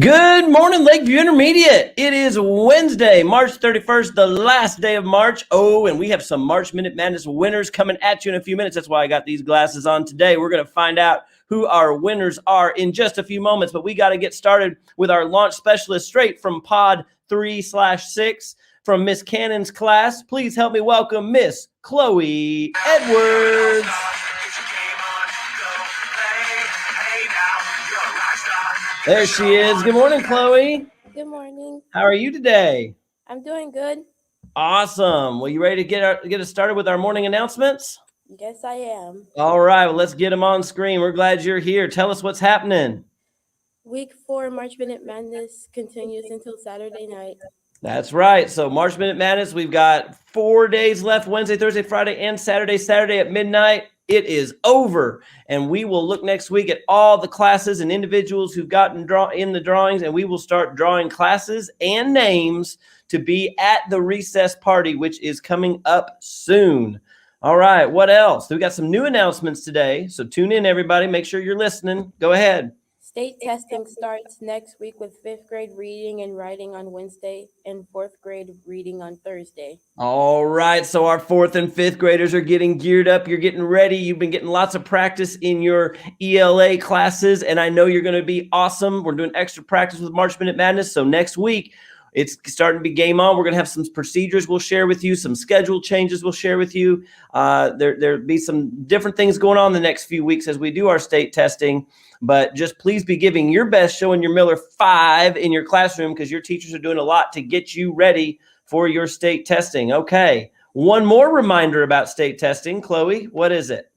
Good morning, Lakeview Intermediate. It is Wednesday, March 31st, the last day of March. Oh, and we have some March Minute Madness winners coming at you in a few minutes. That's why I got these glasses on today. We're going to find out who our winners are in just a few moments, but we got to get started with our launch specialist straight from Pod 3/6 from Miss Cannon's class. Please help me welcome Miss Chloe Edwards. There she is. Good morning, Chloe. Good morning. How are you today? I'm doing good. Awesome. Well, you ready to get us started with our morning announcements? Yes, I am. All right. Well, let's get them on screen. We're glad you're here. Tell us what's happening. Week 4 March Minute Madness continues until Saturday night. That's right. So March Minute Madness, we've got 4 days left, Wednesday, Thursday, Friday, and Saturday. Saturday at midnight, it is over. And we will look next week at all the classes and individuals who've gotten in the drawings, and we will start drawing classes and names to be at the recess party, which is coming up soon. All right. What else? We got some new announcements today. So tune in, everybody. Make sure you're listening. Go ahead. State testing starts next week with 5th grade reading and writing on Wednesday and 4th grade reading on Thursday. All right. So our 4th and 5th graders are getting geared up. You're getting ready. You've been getting lots of practice in your ELA classes, and I know you're going to be awesome. We're doing extra practice with March Minute Madness. So next week, it's starting to be game on. We're going to have some procedures we'll share with you, some schedule changes we'll share with you. There'll be some different things going on the next few weeks as we do our state testing. But just please be giving your best, showing your Miller 5 in your classroom, because your teachers are doing a lot to get you ready for your state testing. Okay, one more reminder about state testing. Chloe, what is it?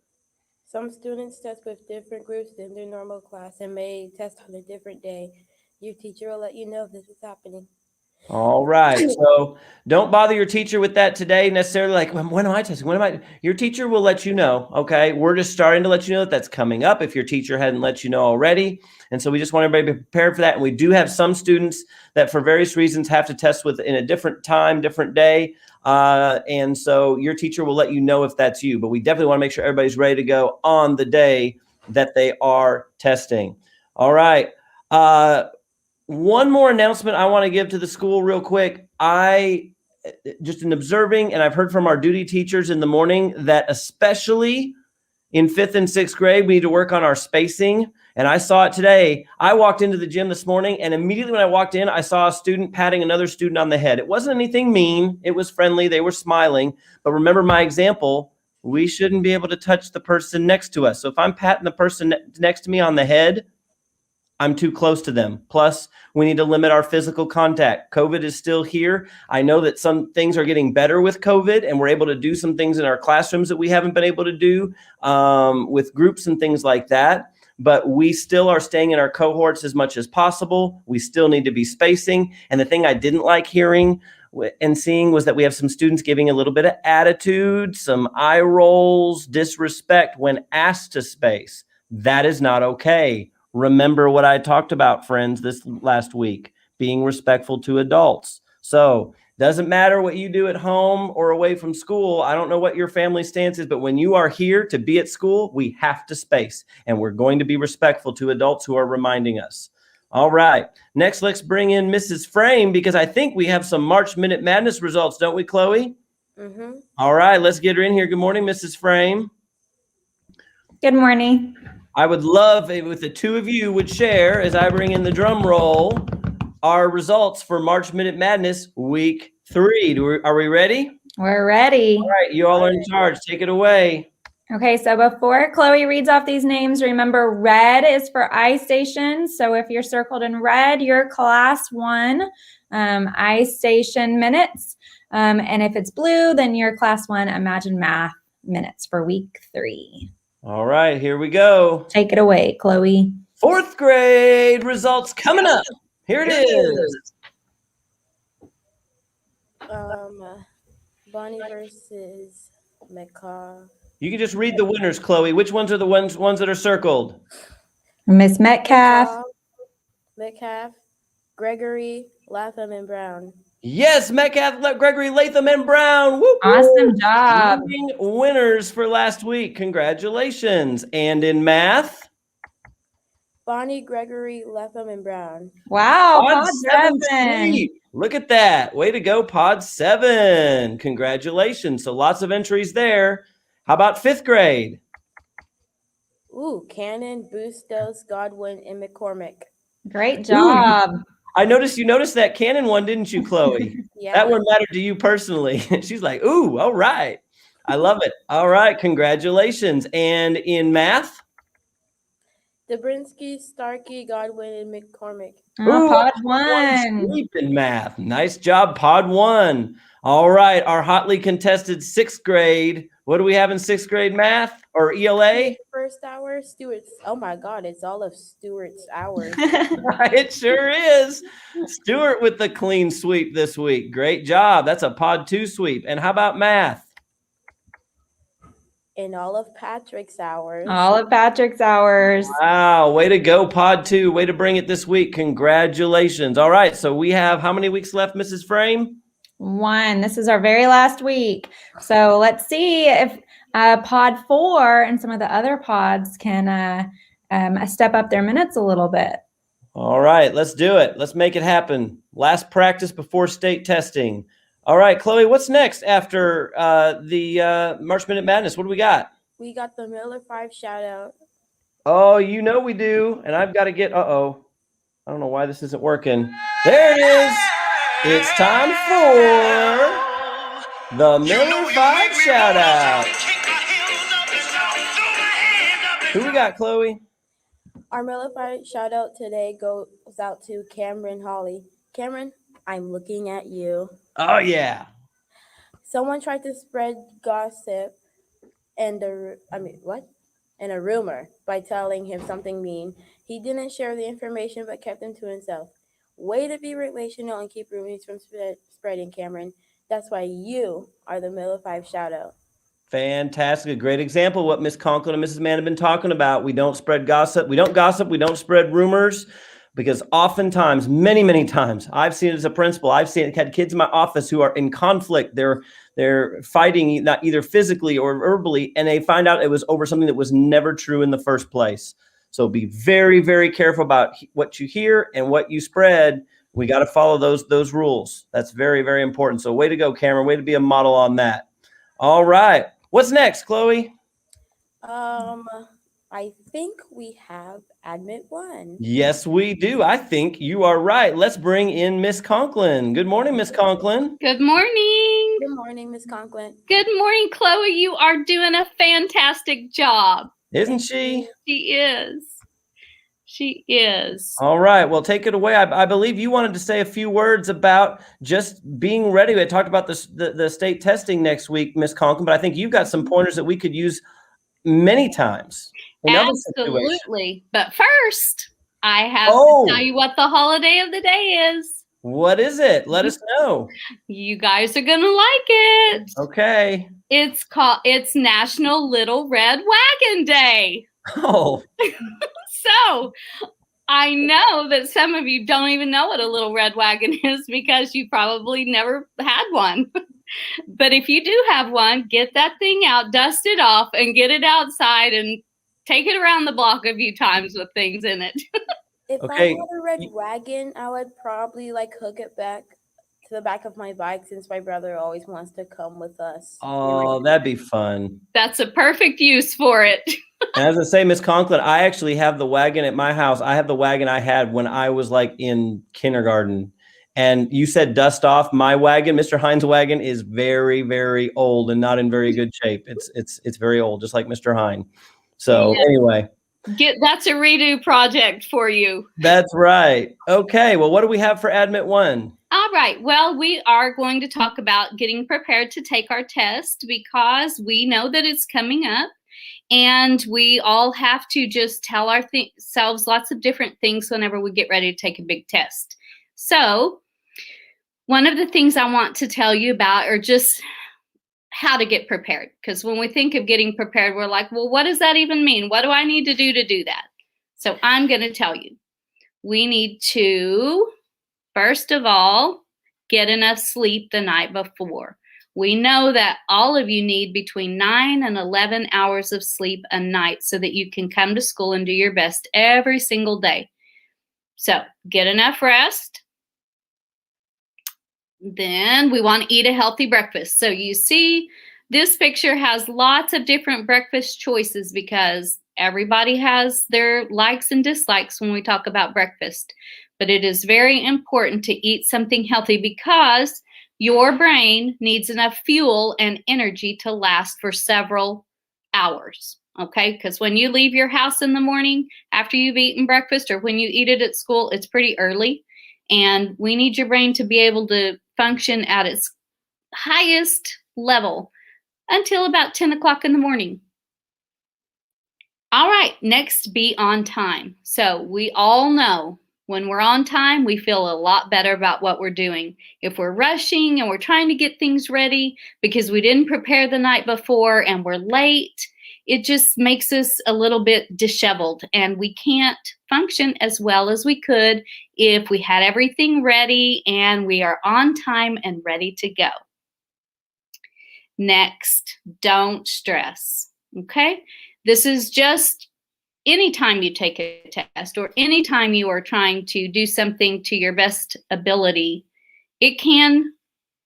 Some students test with different groups than their normal class and may test on a different day. Your teacher will let you know if this is happening. All right. So don't bother your teacher with that today necessarily. Like, when am I testing? Your teacher will let you know. Okay. We're just starting to let you know that that's coming up if your teacher hadn't let you know already. And so we just want everybody to be prepared for that. And we do have some students that for various reasons have to test with in a different time, different day. And so your teacher will let you know if that's you, but we definitely want to make sure everybody's ready to go on the day that they are testing. All right. One more announcement I want to give to the school real quick. I just in observing, and I've heard from our duty teachers in the morning that especially in 5th and 6th grade, we need to work on our spacing. And I saw it today. I walked into the gym this morning, and immediately when I walked in, I saw a student patting another student on the head. It wasn't anything mean. It was friendly. They were smiling. But remember my example, we shouldn't be able to touch the person next to us. So if I'm patting the person next to me on the head, I'm too close to them. Plus, we need to limit our physical contact. COVID is still here. I know that some things are getting better with COVID, and we're able to do some things in our classrooms that we haven't been able to do with groups and things like that. But we still are staying in our cohorts as much as possible. We still need to be spacing. And the thing I didn't like hearing and seeing was that we have some students giving a little bit of attitude, some eye rolls, disrespect when asked to space. That is not okay. Remember what I talked about, friends, this last week, being respectful to adults. So doesn't matter what you do at home or away from school. I don't know what your family stance is, but when you are here to be at school, we have to space, and we're going to be respectful to adults who are reminding us. All right. Next, let's bring in Mrs. Frame, because I think we have some March Minute Madness results, don't we, Chloe? Mm-hmm. All right. Let's get her in here. Good morning, Mrs. Frame. Good morning. I would love if the two of you would share, as I bring in the drum roll, our results for March Minute Madness week 3. Are we ready? We're ready. All right, you all are in charge. Take it away. Okay, so before Chloe reads off these names, remember red is for iStation. So if you're circled in red, you're class 1 iStation minutes. And if it's blue, then you're class 1 Imagine Math minutes for week 3. All right, here we go. Take it away, Chloe. 4th grade results coming up. Here it is. Bonnie versus Metcalf. You can just read the winners, Chloe. Which ones are the ones that are circled? Miss Metcalf. Metcalf, Gregory, Latham, and Brown. Yes, Metcalf, Gregory, Latham, and Brown. Woo-hoo. Awesome job. Winners for last week. Congratulations. And in math? Bonnie, Gregory, Leffam, and Brown. Wow, Pod pod 7 7. sweep. Look at that. Way to go, Pod 7. Congratulations. So lots of entries there. How about 5th grade? Ooh, Cannon, Bustos, Godwin, and McCormick. Great job. I noticed you noticed that Canon one, didn't you, Chloe? Yeah. That one mattered to you personally. She's like, ooh, all right. I love it. All right. Congratulations. And in math? Dobrinsky, Starkey, Godwin, and McCormick. Ooh, Pod one 1. sweep in math. Nice job, Pod 1. All right, our hotly contested 6th grade. What do we have in 6th grade math or ELA? First hour, Stewart's. Oh my God, it's all of Stewart's hours. It sure is. Stuart with the clean sweep this week. Great job. That's a Pod 2 sweep. And how about math? In all of Patrick's hours. All of Patrick's hours. Wow, way to go, Pod 2. Way to bring it this week. Congratulations. All right, so we have how many weeks left, Mrs. Frame? 1. This is our very last week. So let's see if Pod 4 and some of the other pods can step up their minutes a little bit. All right, let's do it. Let's make it happen. Last practice before state testing. All right, Chloe, what's next after the March Minute Madness? What do we got? We got the Miller 5 shout out. Oh, you know we do. And I've got to get, uh-oh. I don't know why this isn't working. There it is. It's time for the Miller 5 shout out. Who we got, Chloe? Our Miller 5 shout out today goes out to Cameron Holly. Cameron, I'm looking at you. Oh, yeah. Someone tried to spread gossip and a rumor by telling him something mean. He didn't share the information but kept them to himself. Way to be relational and keep rumors from spreading, Cameron. That's why you are the Miller 5 shout out. Fantastic. A great example of what Miss Conklin and Mrs. Mann have been talking about. We don't spread gossip. We don't gossip. We don't spread rumors. Because oftentimes, many, many times, I've seen it as a principal. I've had kids in my office who are in conflict. They're fighting, not either physically or verbally, and they find out it was over something that was never true in the first place. So be very, very careful about what you hear and what you spread. We got to follow those rules. That's very, very important. So way to go, Cameron. Way to be a model on that. All right. What's next, Chloe? I think we have Admit 1. Yes, we do. I think you are right. Let's bring in Miss Conklin. Good morning, Miss Conklin. Good morning. Good morning, Miss Conklin. Good morning, Chloe. You are doing a fantastic job. Isn't she? She is. She is. All right. Well, take it away. I believe you wanted to say a few words about just being ready. We had talked about the state testing next week, Miss Conklin, but I think you've got some pointers that we could use many times. Absolutely. But first, I have to tell you what the holiday of the day is. What is it? Let us know. You guys are going to like it. Okay. It's National Little Red Wagon Day. Oh. So I know that some of you don't even know what a little red wagon is because you probably never had one. But if you do have one, get that thing out, dust it off, and get it outside and take it around the block a few times with things in it. If I had a red wagon, I would probably hook it back to the back of my bike since my brother always wants to come with us. Oh, that'd be fun. That's a perfect use for it. And as I say, Miss Conklin, I actually have the wagon at my house. I have the wagon I had when I was in kindergarten. And you said dust off. My wagon, Mr. Hines' wagon, is very, very old and not in very good shape. It's very old, just like Mr. Hines. So anyway. That's a redo project for you. That's right. Okay. Well, what do we have for Admit 1? All right. Well, we are going to talk about getting prepared to take our test because we know that it's coming up. And we all have to just tell ourselves lots of different things whenever we get ready to take a big test. So one of the things I want to tell you about are just how to get prepared. Because when we think of getting prepared, we're like, well, what does that even mean? What do I need to do that? So I'm going to tell you. We need to, first of all, get enough sleep the night before. We know that all of you need between 9 and 11 hours of sleep a night so that you can come to school and do your best every single day. So get enough rest. Then we want to eat a healthy breakfast. So you see, this picture has lots of different breakfast choices because everybody has their likes and dislikes when we talk about breakfast. But it is very important to eat something healthy because your brain needs enough fuel and energy to last for several hours. Okay, because when you leave your house in the morning after you've eaten breakfast or when you eat it at school, it's pretty early. And we need your brain to be able to function at its highest level until about 10 o'clock in the morning. All right, next, be on time. So we all know when we're on time, we feel a lot better about what we're doing. If we're rushing and we're trying to get things ready because we didn't prepare the night before and we're late, it just makes us a little bit disheveled and we can't function as well as we could if we had everything ready and we are on time and ready to go. Next, don't stress, okay? This is just anytime you take a test or anytime you are trying to do something to your best ability, it can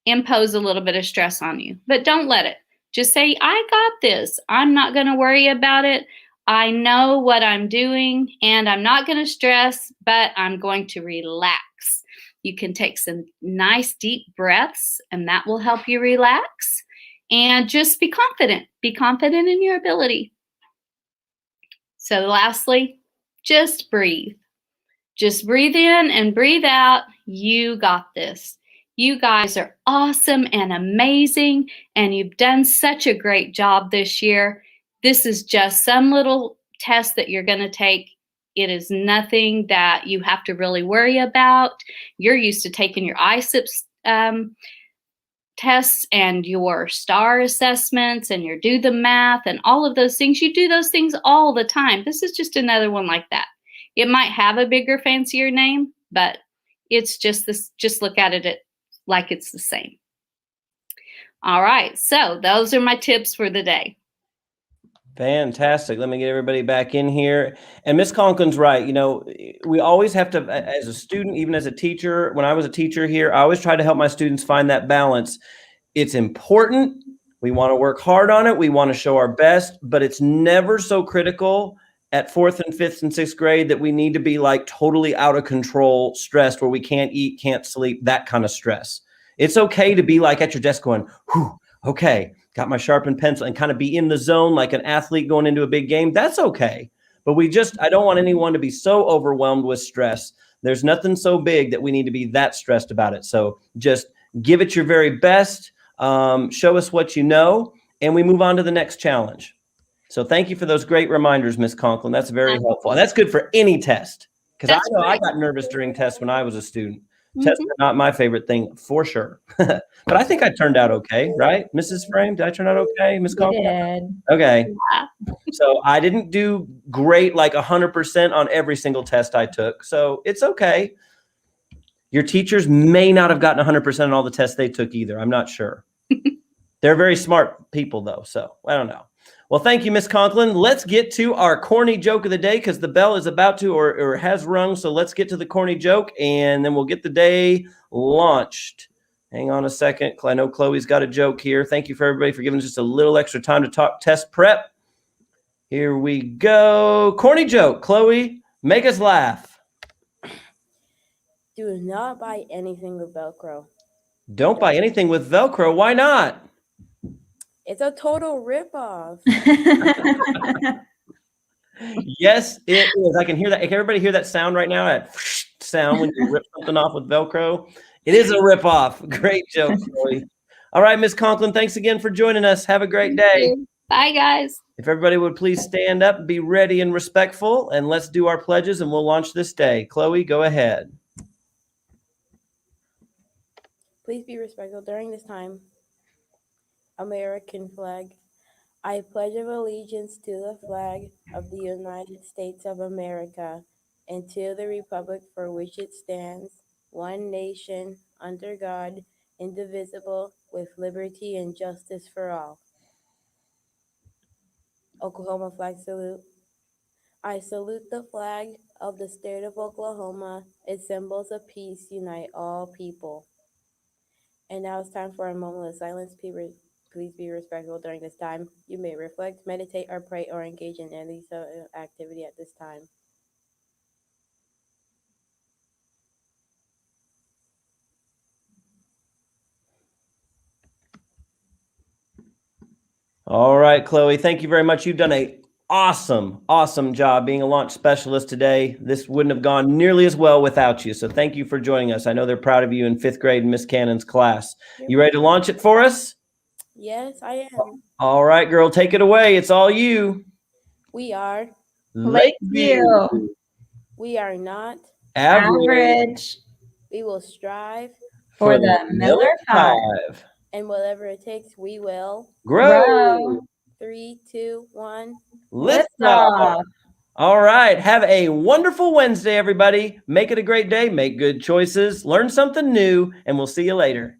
impose a little bit of stress on you, but don't let it. Just say, I got this. I'm not going to worry about it. I know what I'm doing and I'm not going to stress, but I'm going to relax. You can take some nice deep breaths and that will help you relax. And just be confident. Be confident in your ability. So lastly, just breathe. Just breathe in and breathe out. You got this. You guys are awesome and amazing, and you've done such a great job this year. This is just some little test that you're going to take. It is nothing that you have to really worry about. You're used to taking your ISIPS tests and your STAR assessments and your do the math and all of those things. You do those things all the time. This is just another one like that. It might have a bigger, fancier name, but it's just this. Just look at it like it's the same. All right, so those are my tips for the day. Fantastic. Let me get everybody back in here. And Miss Conklin's right. You know, we always have to, as a student, even as a teacher, when I was a teacher here, I always try to help my students find that balance. It's important. We want to work hard on it. We want to show our best, but it's never so critical at 4th and 5th and 6th grade that we need to be like totally out of control, stressed, where we can't eat, can't sleep, that kind of stress. It's okay to be like at your desk going, whew, okay, got my sharpened pencil, and kind of be in the zone like an athlete going into a big game. That's okay. But I don't want anyone to be so overwhelmed with stress. There's nothing so big that we need to be that stressed about it. So just give it your very best. Show us what you know, and we move on to the next challenge. So thank you for those great reminders, Ms. Conklin. That's very helpful. And that's good for any test, because I know I got nervous during tests when I was a student. Tests are not my favorite thing, for sure. But I think I turned out okay, right? Mrs. Frame, did I turn out okay, Ms. Conklin? Did. Okay. So I didn't do great, like 100% on every single test I took. So it's okay. Your teachers may not have gotten 100% on all the tests they took either. I'm not sure. They're very smart people, though. So I don't know. Well, thank you, Miss Conklin. Let's get to our corny joke of the day, because the bell is about to or has rung. So let's get to the corny joke, and then we'll get the day launched. Hang on a second. I know Chloe's got a joke here. Thank you for everybody for giving us just a little extra time to talk test prep. Here we go. Corny joke. Chloe, make us laugh. Do not buy anything with Velcro. Don't buy anything with Velcro. Why not? It's a total ripoff. Yes, it is. I can hear that. Can everybody hear that sound right now? That sound when you rip something off with Velcro. It is a ripoff. Great joke, Chloe. All right, Miss Conklin, thanks again for joining us. Have a great day. Bye, guys. If everybody would please stand up, be ready and respectful, and let's do our pledges, and we'll launch this day. Chloe, go ahead. Please be respectful during this time. American flag. I pledge of allegiance to the flag of the United States of America and to the republic for which it stands, one nation, under God, indivisible, with liberty and justice for all. Oklahoma flag salute. I salute the flag of the state of Oklahoma. Its symbols of peace unite all people. And now it's time for a moment of silence. Please be respectful during this time. You may reflect, meditate, or pray, or engage in any activity at this time. All right, Chloe, thank you very much. You've done a awesome job being a launch specialist today. This wouldn't have gone nearly as well without you. So thank you for joining us. I know they're proud of you in 5th grade in Miss Cannon's class. You ready to launch it for us? Yes, I am. All right, girl, take it away. It's all you. We are. Lakeview. We are not. Average. We will strive. For the Miller 5. And whatever it takes, we will Grow. 3, 2, 1. LIftoff. All right. Have a wonderful Wednesday, everybody. Make it a great day. Make good choices. Learn something new, and we'll see you later.